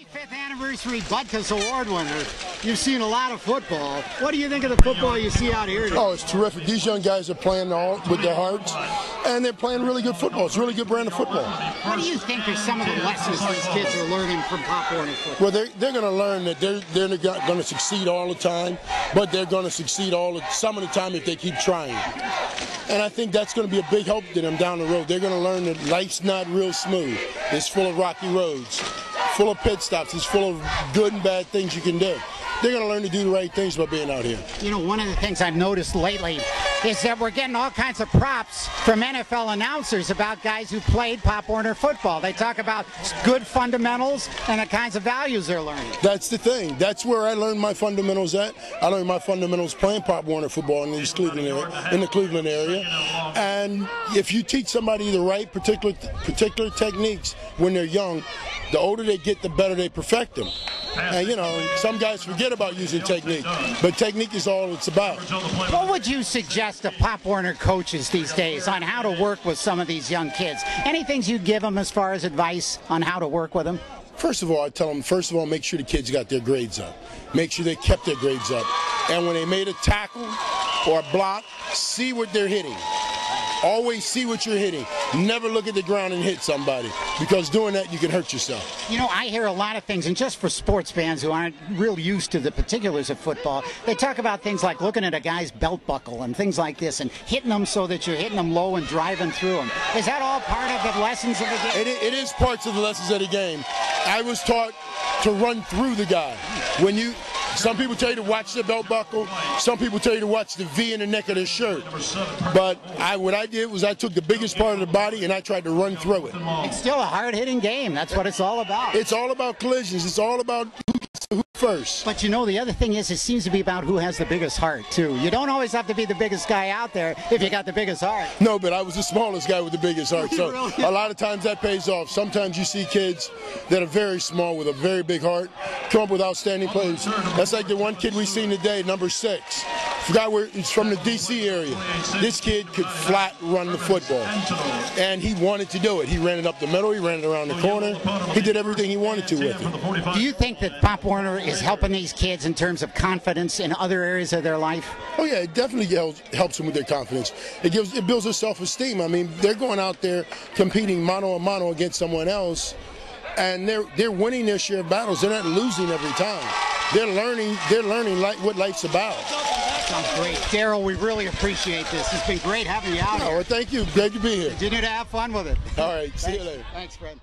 25th anniversary Butkus Award winner. You've seen a lot of football. What do you think of the football you see out here today? Oh, it's terrific. These young guys are playing all with their hearts, and they're playing really good football. It's a really good brand of football. What do you think are some of the lessons these kids are learning from Pop Warner football? Well, they're going to learn that they're not going to succeed all the time, but they're going to succeed some of the time if they keep trying. And I think that's going to be a big help to them down the road. They're going to learn that life's not real smooth. It's full of rocky roads, full of pit stops. It's full of good and bad things you can do. They're going to learn to do the right things by being out here. You know, one of the things I've noticed lately is that we're getting all kinds of props from NFL announcers about guys who played Pop Warner football. They talk about good fundamentals and the kinds of values they're learning. That's the thing. That's where I learned my fundamentals at. I learned my fundamentals playing Pop Warner football in the Cleveland area. And if you teach somebody the right particular techniques when they're young, the older they get, the better they perfect them. And you know, some guys forget about using technique, but technique is all it's about. What would you suggest to Pop Warner coaches these days on how to work with some of these young kids? Any things you'd give them as far as advice on how to work with them? First of all, I tell them, first of all, make sure the kids got their grades up. Make sure they kept their grades up. And when they made a tackle or a block, see what they're hitting. Always see what you're hitting. Never look at the ground and hit somebody, because doing that you can hurt yourself. You know, I hear a lot of things, and just for sports fans who aren't real used to the particulars of football, they talk about things like looking at a guy's belt buckle and things like this and hitting them so that you're hitting them low and driving through them. Is that all part of the lessons of the game? It is parts of the lessons of the game. I was taught to run through the guy. Some people tell you to watch the belt buckle. Some people tell you to watch the V in the neck of their shirt. But what I did was I took the biggest part of the body and I tried to run through it. It's still a hard-hitting game. That's what it's all about. It's all about collisions. It's all about who first. But you know, the other thing is, it seems to be about who has the biggest heart, too. You don't always have to be the biggest guy out there if you got the biggest heart. No, but I was the smallest guy with the biggest heart. So Really? A lot of times that pays off. Sometimes you see kids that are very small with a very big heart come up with outstanding plays. That's like the one kid we seen today, number 6. Forgot where he's from, the D.C. area. This kid could flat run the football, and he wanted to do it. He ran it up the middle. He ran it around the corner. He did everything he wanted to with it. Do you think that Pop Warner is helping these kids in terms of confidence in other areas of their life? Oh yeah, it definitely helps them with their confidence. It builds their self-esteem. I mean, they're going out there competing mano a mano against someone else, and they're winning their share of battles. They're not losing every time. They're learning what life's about. Sounds great. Darryl, we really appreciate this. It's been great having you out here. Well, thank you. Great to be here. Continue to have fun with it. All right. See you later. Thanks, friend.